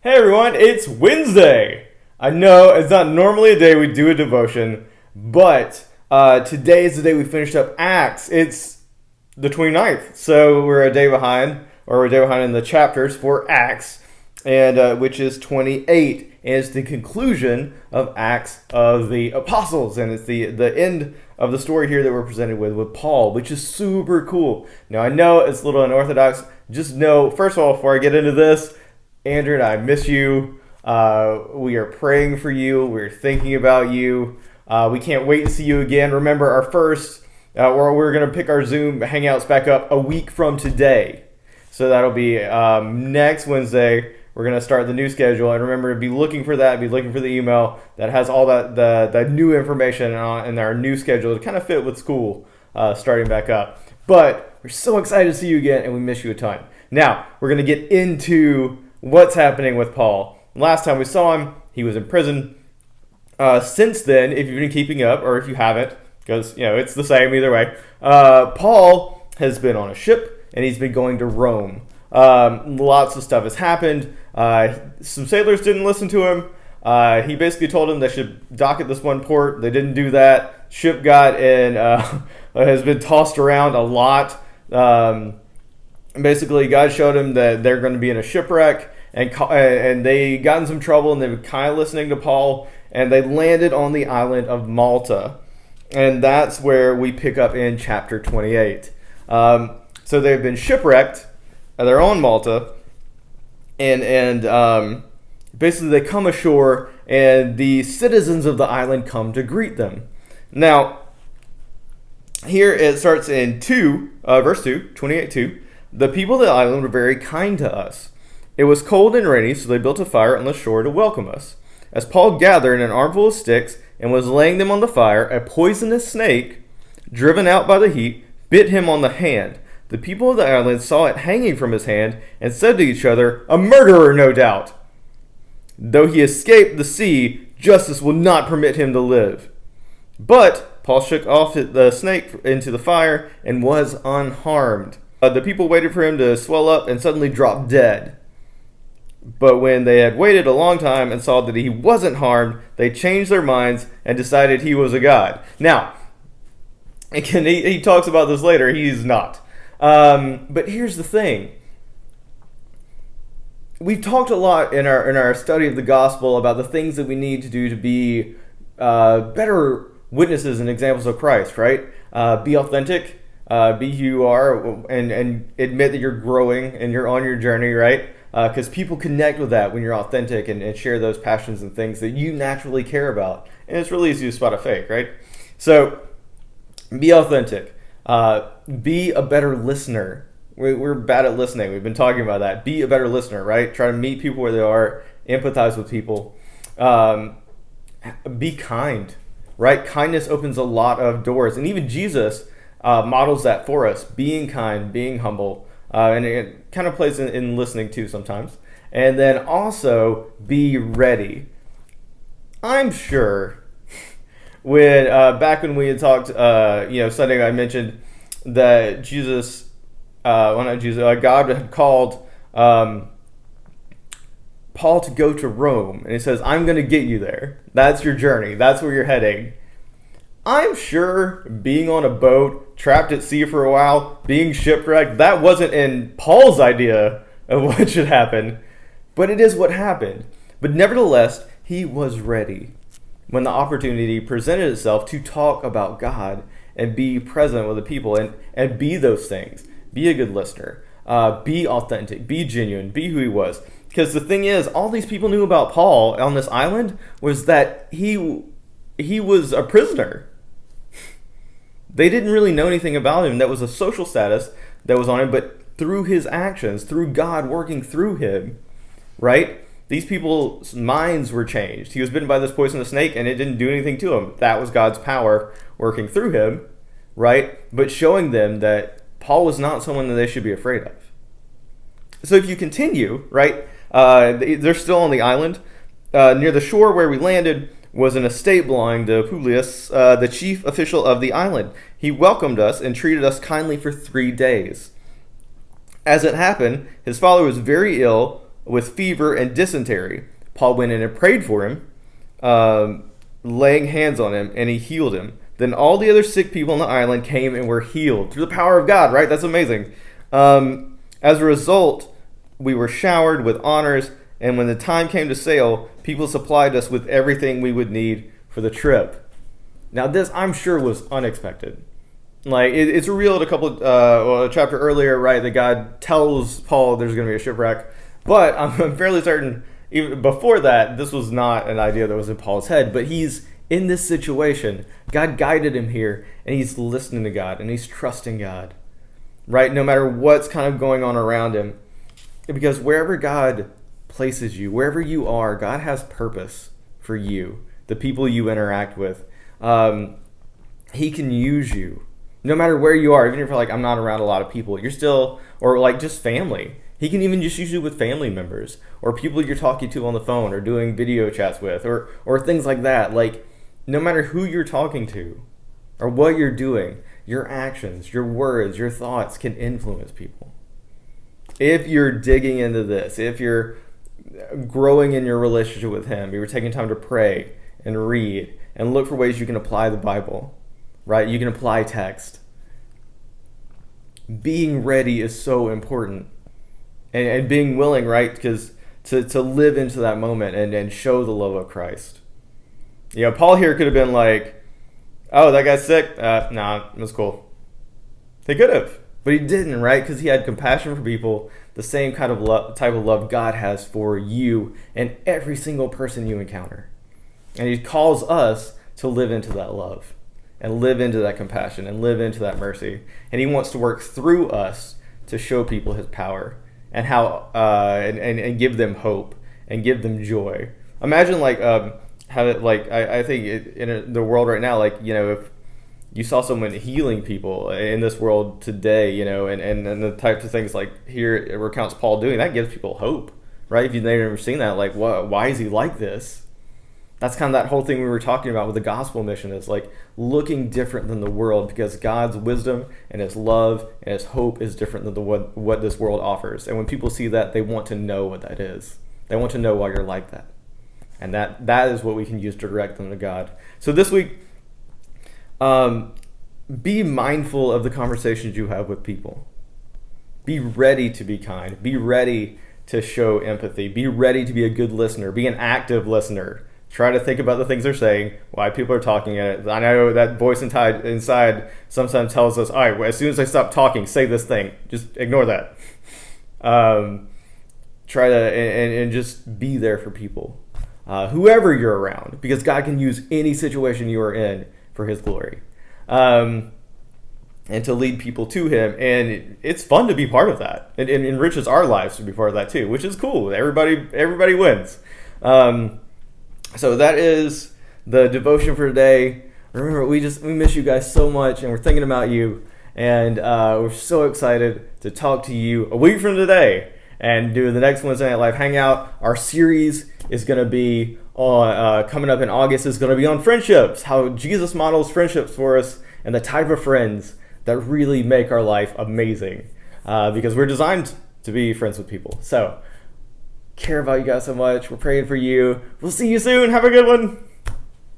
Hey everyone, it's Wednesday. I know it's not normally a day we do a devotion, but today is the day we finished up Acts. It's the 29th, so we're a day behind, or we're a day behind in the chapters for Acts, and which is 28, and it's the conclusion of Acts of the Apostles, and it's the end of the story here that we're presented with Paul, which is super cool. Now I know it's a little unorthodox. Just know, first of all, before I get into this, Andrew and I miss you. We are praying for you. We're thinking about you. We can't wait to see you again. Remember, our first, we're going to pick our Zoom Hangouts back up a week from today. So that'll be next Wednesday. We're going to start the new schedule. And remember, be looking for that. Be looking for the email that has all that new information in our new schedule to kind of fit with school starting back up. But we're so excited to see you again, and we miss you a ton. Now, we're going to get into what's happening with Paul. Last time we saw him, he was in prison. Since then, if you've been keeping up, or if you haven't, because it's the same either way, Paul has been on a ship and he's been going to Rome. Lots of stuff has happened. Some sailors didn't listen to him. He basically told them they should dock at this one port. They didn't do that. Ship got in, has been tossed around a lot. Basically, God showed him that they're going to be in a shipwreck, and they got in some trouble, and they were kind of listening to Paul, and they landed on the island of Malta. And that's where we pick up in chapter 28. So they've been shipwrecked, and they're on Malta, and basically they come ashore, and the citizens of the island come to greet them. Now, here it starts in verse 2, 28:2. The people of the island were very kind to us. It was cold and rainy, so they built a fire on the shore to welcome us. As Paul gathered an armful of sticks and was laying them on the fire, a poisonous snake, driven out by the heat, bit him on the hand. The people of the island saw it hanging from his hand and said to each other, "A murderer, no doubt. Though he escaped the sea, justice will not permit him to live." But Paul shook off the snake into the fire and was unharmed. The people waited for him to swell up and suddenly drop dead. But when they had waited a long time and saw that he wasn't harmed, they changed their minds and decided he was a god. Now, again, he talks about this later. He's not. But here's the thing. We've talked a lot in our study of the gospel about the things that we need to do to be better witnesses and examples of Christ, right? Be authentic. Be who you are, and admit that you're growing and you're on your journey, right? Because people connect with that when you're authentic and share those passions and things that you naturally care about. And it's really easy to spot a fake, right? So, be authentic. Be a better listener. We're bad at listening. We've been talking about that. Be a better listener, right? Try to meet people where they are. Empathize with people. Be kind, right? Kindness opens a lot of doors. And even Jesus models that for us, being kind, being humble, and it kind of plays in listening too sometimes. And then also be ready. I'm sure when back when we had talked, Sunday, I mentioned that God had called Paul to go to Rome, and he says, "I'm going to get you there. That's your journey. That's where you're heading." I'm sure being on a boat, trapped at sea for a while, being shipwrecked, that wasn't in Paul's idea of what should happen, but it is what happened. But nevertheless, he was ready when the opportunity presented itself to talk about God and be present with the people and be those things. Be a good listener. Be authentic. Be genuine. Be who he was. Because the thing is, all these people knew about Paul on this island was that he was a prisoner. They didn't really know anything about him. That was a social status that was on him, but through his actions, through God working through him, right? These people's minds were changed. He was bitten by this poisonous snake, and it didn't do anything to him. That was God's power working through him, right? But showing them that Paul was not someone that they should be afraid of. So if you continue, right, they're still on the island. Near the shore where we landed was an estate belonging to Publius, the chief official of the island. He welcomed us and treated us kindly for 3 days. As it happened, his father was very ill with fever and dysentery. Paul went in and prayed for him, laying hands on him, and he healed him. Then all the other sick people on the island came and were healed through the power of God, right? That's amazing. As a result, we were showered with honors, and when the time came to sail, people supplied us with everything we would need for the trip. Now this, I'm sure, was unexpected. Like, it's revealed a chapter earlier, right, that God tells Paul there's going to be a shipwreck. But I'm fairly certain, even before that, this was not an idea that was in Paul's head. But he's in this situation. God guided him here, and he's listening to God, and he's trusting God, right, no matter what's kind of going on around him. Because wherever God places you, wherever you are, God has purpose for you, the people you interact with. He can use you. No matter where you are, even if you're like, I'm not around a lot of people, you're still, or like just family. He can even just use you with family members or people you're talking to on the phone or doing video chats with or things like that. Like, no matter who you're talking to or what you're doing, your actions, your words, your thoughts can influence people. If you're digging into this, if you're growing in your relationship with him, you're taking time to pray and read and look for ways you can apply the Bible, right? You can apply text. Being ready is so important. And being willing, right? Because to live into that moment and show the love of Christ. You know, Paul here could have been like, oh, that guy's sick? Nah, it was cool. He could have. But he didn't, right? Because he had compassion for people, the same kind of type of love God has for you and every single person you encounter. And he calls us to live into that love and live into that compassion and live into that mercy. And he wants to work through us to show people his power and how and give them hope and give them joy. Imagine like how it, like I think in the world right now, like, you know, if you saw someone healing people in this world today, you know, and the types of things like here it recounts Paul doing, that gives people hope, right? If you've never seen that, like, why is he like this? That's kind of that whole thing we were talking about with the gospel mission, is like looking different than the world, because God's wisdom and his love and his hope is different than what this world offers. And when people see that, they want to know what that is. They want to know why you're like that. And that is what we can use to direct them to God. So this week, be mindful of the conversations you have with people. Be ready to be kind. Be ready to show empathy. Be ready to be a good listener. Be an active listener. Try to think about the things they're saying, why people are talking at it. I know that voice inside sometimes tells us, all right, well, as soon as I stop talking, say this thing. Just ignore that. Try to and just be there for people. Whoever you're around, because God can use any situation you are in for his glory. And to lead people to him. And it's fun to be part of that. It enriches our lives to be part of that too, which is cool. Everybody wins. So that is the devotion for today. Remember, we miss you guys so much, and we're thinking about you. And we're so excited to talk to you a week from today and do the next Wednesday Night Live Hangout. Our series is going to be on, coming up in August, is going to be on friendships, how Jesus models friendships for us, and the type of friends that really make our life amazing, because we're designed to be friends with people. So care about you guys so much. We're praying for you. We'll see you soon. Have a good one.